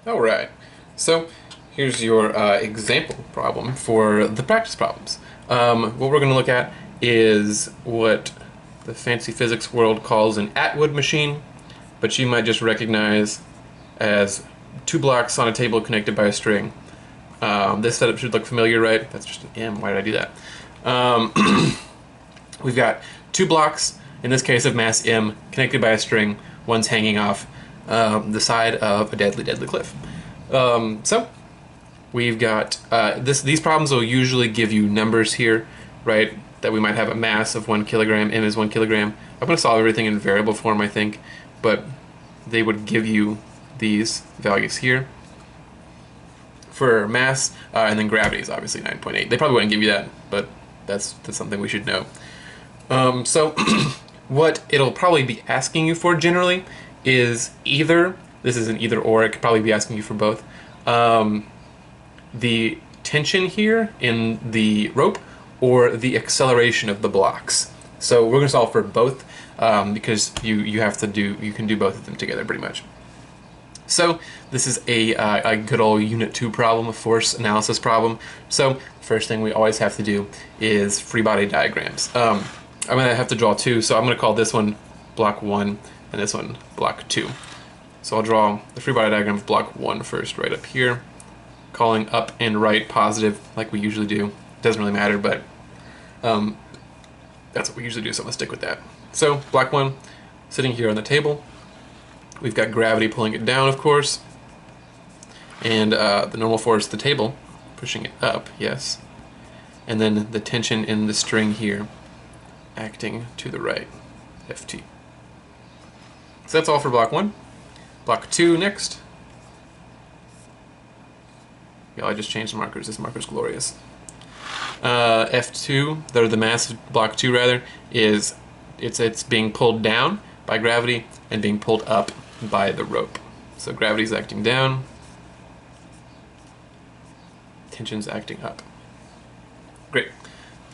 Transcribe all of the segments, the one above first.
Alright, so here's your example problem for the practice problems. What we're going to look at is what the fancy physics world calls an Atwood machine, but you might just recognize as two blocks on a table connected by a string. This setup should look familiar, right? That's just an M. Why did I do that? We've got two blocks, in this case of mass M, connected by a string. One's hanging off the side of a deadly, deadly cliff. So we've got these problems will usually give you numbers here, right? That we might have a mass of 1 kilogram, M is 1 kilogram. I'm going to solve everything in variable form, I think, but they would give you these values here for mass, and then gravity is obviously 9.8. They probably wouldn't give you that, but that's something we should know. So what it'll probably be asking you for generally is either, this is an either or, it could probably be asking you for both, the tension here in the rope or the acceleration of the blocks. So we're going to solve for both because you can do both of them together pretty much. So this is a good old Unit 2 problem, a force analysis problem. So first thing we always have to do is free body diagrams. I'm going to have to draw two, so I'm going to call this one block 1 and this one block 2. So I'll draw the free body diagram of block 1 first, right up here, calling up and right positive like we usually do. It doesn't really matter, but that's what we usually do, so I'm going to stick with that. So block 1, sitting here on the table. We've got gravity pulling it down, of course, and the normal force of the table pushing it up, yes, and then the tension in the string here acting to the right, Ft. So that's all for block 1. Block 2 next. Yeah, I just changed the markers. This marker's glorious. F2, the mass of block 2 rather, is it's being pulled down by gravity and being pulled up by the rope. So gravity's acting down, tension's acting up. Great.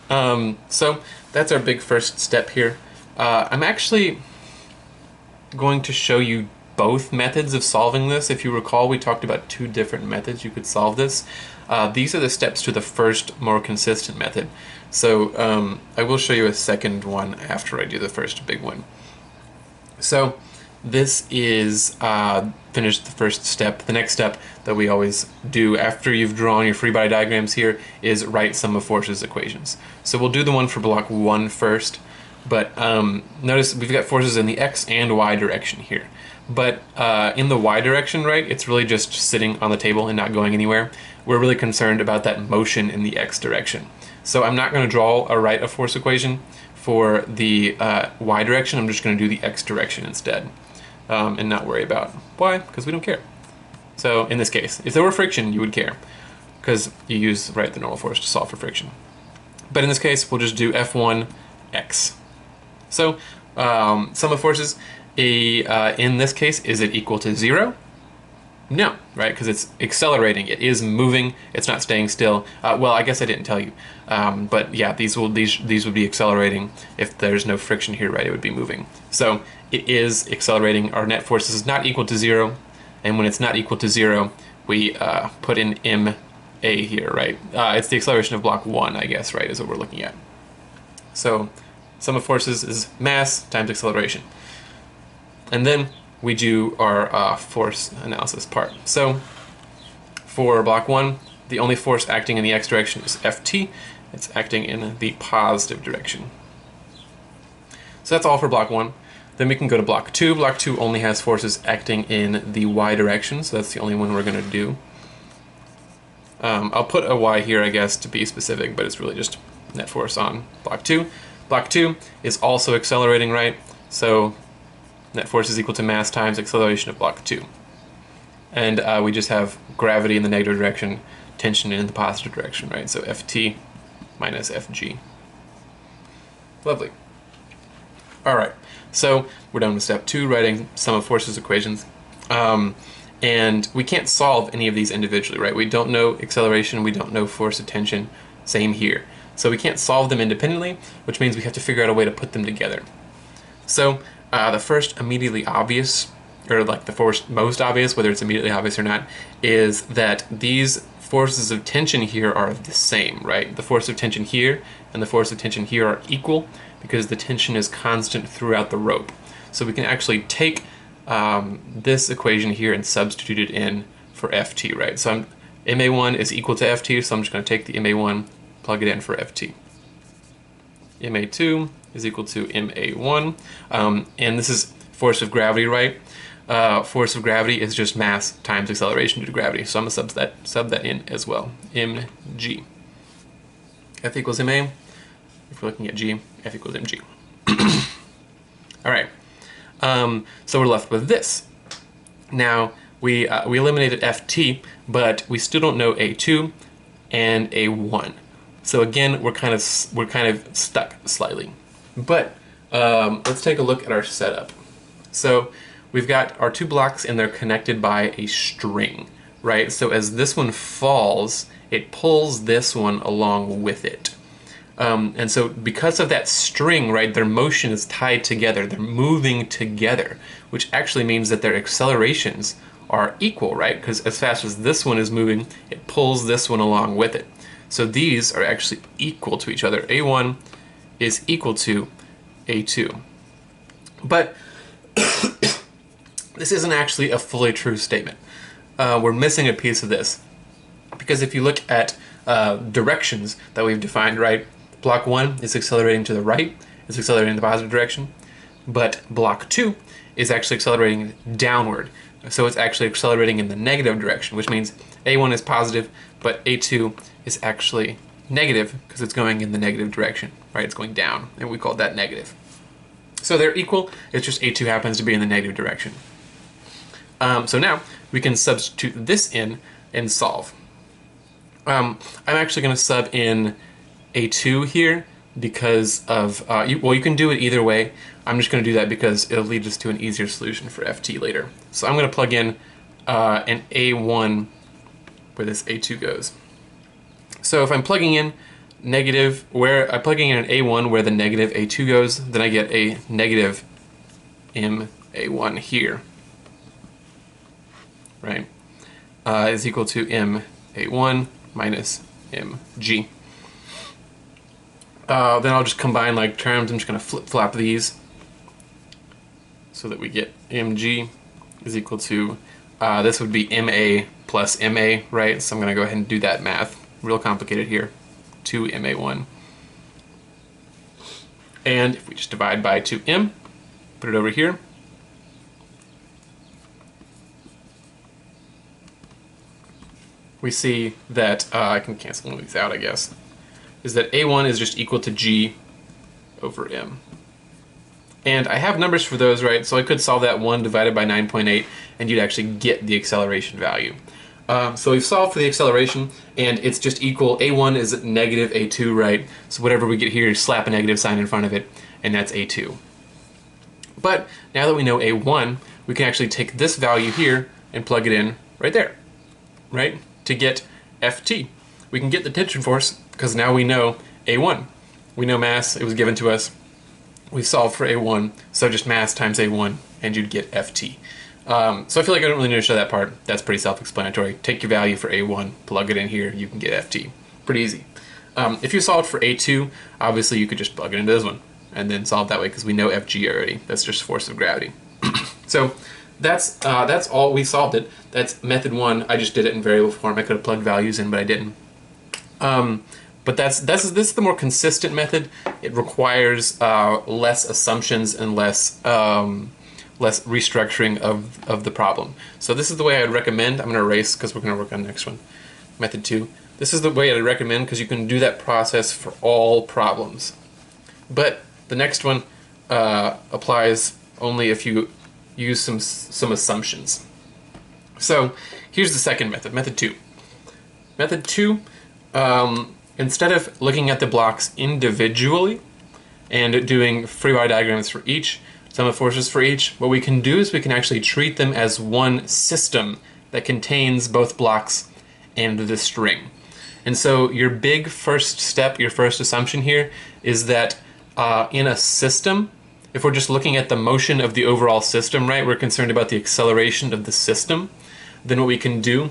So that's our big first step here. I'm actually going to show you both methods of solving this. If you recall, we talked about two different methods you could solve this. These are the steps to the first, more consistent method. So I will show you a second one after I do the first big one. So this is finished the first step. The next step that we always do after you've drawn your free body diagrams here is write sum of forces equations. So we'll do the one for block 1 first, but notice we've got forces in the x and y direction here. But in the y direction, right, it's really just sitting on the table and not going anywhere. We're really concerned about that motion in the x direction. So I'm not going to draw or write a force equation for the y direction. I'm just going to do the x direction instead. And not worry about why, because we don't care. So in this case, if there were friction, you would care, because you use the normal force to solve for friction. But in this case, we'll just do F1x. So sum of forces, in this case, is it equal to 0? No, right? Because it's accelerating. It is moving. It's not staying still. Well, I guess I didn't tell you, but yeah, these would be accelerating. If there's no friction here, right, it would be moving. So it is accelerating. Our net force is not equal to 0, and when it's not equal to 0, we put in ma here, right? It's the acceleration of block 1, I guess, right, is what we're looking at. So sum of forces is mass times acceleration, and then we do our force analysis part. So for block 1, the only force acting in the x direction is Ft. It's acting in the positive direction. So that's all for block 1. Then we can go to block 2. Block 2 only has forces acting in the y direction, so that's the only one we're going to do. I'll put a y here, I guess, to be specific, but it's really just net force on block 2. Block 2 is also accelerating, right? So net force is equal to mass times acceleration of block 2. And we just have gravity in the negative direction, tension in the positive direction, right? So Ft minus Fg. Lovely. Alright, so we're done with step 2, writing sum of forces equations. And we can't solve any of these individually, right? We don't know acceleration, we don't know force of tension, same here. So we can't solve them independently, which means we have to figure out a way to put them together. So the first immediately obvious or like the force most obvious, whether it's immediately obvious or not, is that these forces of tension here are the same, right? The force of tension here and the force of tension here are equal because the tension is constant throughout the rope. So we can actually take this equation here and substitute it in for Ft, right? So MA1 is equal to Ft, so I'm just going to take the MA1, plug it in for Ft. MA2 is equal to MA1, and this is force of gravity, right? Force of gravity is just mass times acceleration due to gravity, so I'm going to sub that in as well. mg. F equals ma. If we're looking at g, F equals mg. All right, so we're left with this. Now, we eliminated Ft, but we still don't know A2 and A1. So again, we're kind of stuck slightly. But let's take a look at our setup. So we've got our two blocks and they're connected by a string, right? So as this one falls, it pulls this one along with it. And so because of that string, right, their motion is tied together, they're moving together, which actually means that their accelerations are equal, right? Because as fast as this one is moving, it pulls this one along with it. So these are actually equal to each other. A1 is equal to A2. But this isn't actually a fully true statement. We're missing a piece of this. Because if you look at directions that we've defined, right, block 1 is accelerating to the right, it's accelerating in the positive direction, but block 2 is actually accelerating downward. So it's actually accelerating in the negative direction, which means A1 is positive, but A2 is actually negative because it's going in the negative direction, right? It's going down, and we call that negative. So they're equal, it's just A2 happens to be in the negative direction. So now we can substitute this in and solve. I'm actually going to sub in A2 here because of, well, you can do it either way. I'm just going to do that because it'll lead us to an easier solution for Ft later. So I'm going to plug in an A1 where this A2 goes. So if I'm plugging in I'm plugging in an A1 where the negative A2 goes, then I get a negative MA1 here, right? Is equal to MA1 minus mg. Then I'll just combine like terms. I'm just going to flip-flop these so that we get mg is equal to, this would be ma plus ma, right? So I'm going to go ahead and do that math. Real complicated here. 2 ma1. And if we just divide by 2m, put it over here, we see that, I can cancel one of these out, I guess, is that A1 is just equal to G over M. And I have numbers for those, right? So I could solve that 1 divided by 9.8, and you'd actually get the acceleration value. So we've solved for the acceleration, and it's just equal. A1 is negative A2, right? So whatever we get here, slap a negative sign in front of it, and that's A2. But now that we know A1, we can actually take this value here and plug it in right there, right? To get Ft. We can get the tension force because now we know A1. We know mass, it was given to us. We've solved for A1, so just mass times A1, and you'd get Ft. So I feel like I don't really need to show that part. That's pretty self-explanatory. Take your value for A1, plug it in here, you can get Ft. Pretty easy. If you solved for A2, obviously you could just plug it into this one and then solve that way because we know Fg already. That's just force of gravity. So that's all. We solved it. That's method 1. I just did it in variable form. I could have plugged values in, but I didn't. But this is the more consistent method. It requires less assumptions and less restructuring of the problem. So this is the way I'd recommend. I'm going to erase because we're going to work on the next one. Method 2. This is the way I'd recommend because you can do that process for all problems. But the next one applies only if you use some assumptions. So here's the second method, method 2. Method 2, instead of looking at the blocks individually and doing free body diagrams for each, sum of forces for each, what we can do is we can actually treat them as one system that contains both blocks and the string. And so your big first step, your first assumption here is that in a system, if we're just looking at the motion of the overall system, right, we're concerned about the acceleration of the system, then what we can do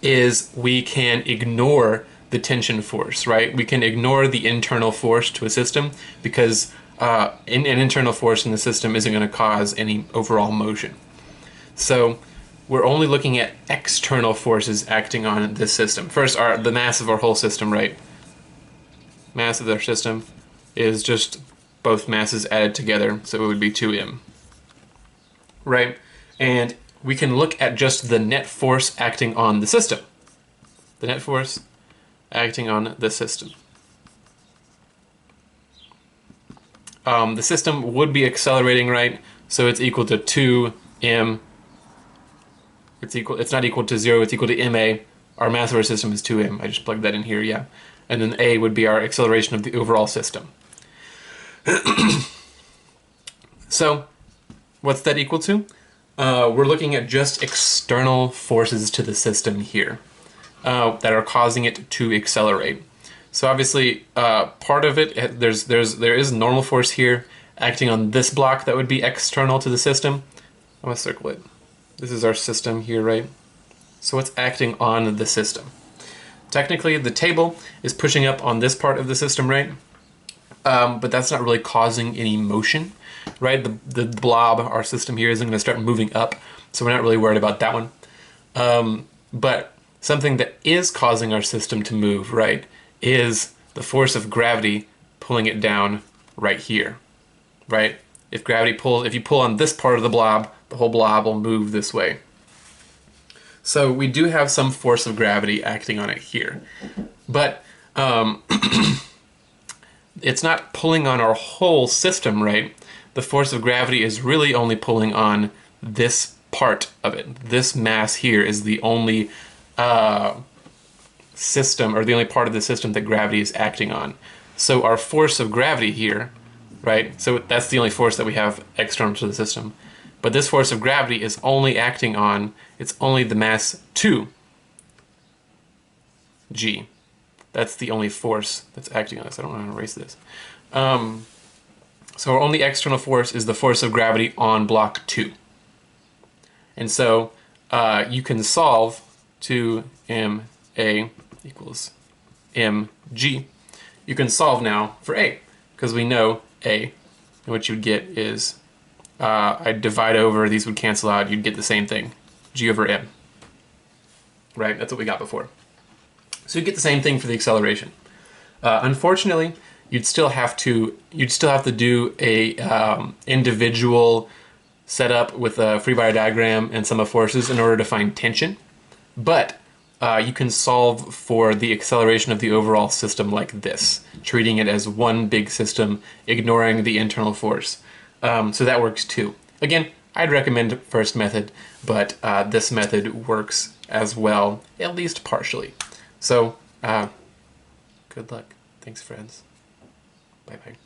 is we can ignore the tension force, right? We can ignore the internal force to a system because an internal force in the system isn't going to cause any overall motion. So we're only looking at external forces acting on this system. First, the mass of our whole system, right? Mass of our system is just both masses added together, so it would be 2m, right? And we can look at just the net force acting on the system. The net force acting on the system. The system would be accelerating, right? So it's equal to 2m. It's not equal to 0, it's equal to ma. Our mass of our system is 2m. I just plugged that in here, yeah. And then a would be our acceleration of the overall system. So, what's that equal to? We're looking at just external forces to the system here that are causing it to accelerate. So obviously, part of it, there is normal force here acting on this block that would be external to the system. I'm gonna circle it. This is our system here, right? So it's acting on the system. Technically, the table is pushing up on this part of the system, right? But that's not really causing any motion, right? The blob, our system here, isn't going to start moving up, so we're not really worried about that one. But something that is causing our system to move, right, is the force of gravity pulling it down right here, right? If you pull on this part of the blob, the whole blob will move this way. So we do have some force of gravity acting on it here, but it's not pulling on our whole system, right? The force of gravity is really only pulling on this part of it. This mass here is the only system, or the only part of the system that gravity is acting on. So our force of gravity here, right? So that's the only force that we have external to the system. But this force of gravity is only acting on, it's only the mass 2 g. That's the only force that's acting on us. I don't know how to erase this. So our only external force is the force of gravity on block 2. And so you can solve 2ma equals mg. You can solve now for a, because we know a. And what you'd get is, I'd divide over, these would cancel out, you'd get the same thing, g over m. Right, that's what we got before. So you get the same thing for the acceleration. Unfortunately, you'd still have to do a individual setup with a free body diagram and sum of forces in order to find tension. But you can solve for the acceleration of the overall system like this, treating it as one big system, ignoring the internal force. So that works too. Again, I'd recommend first method, but this method works as well, at least partially. So, good luck. Thanks, friends. Bye-bye.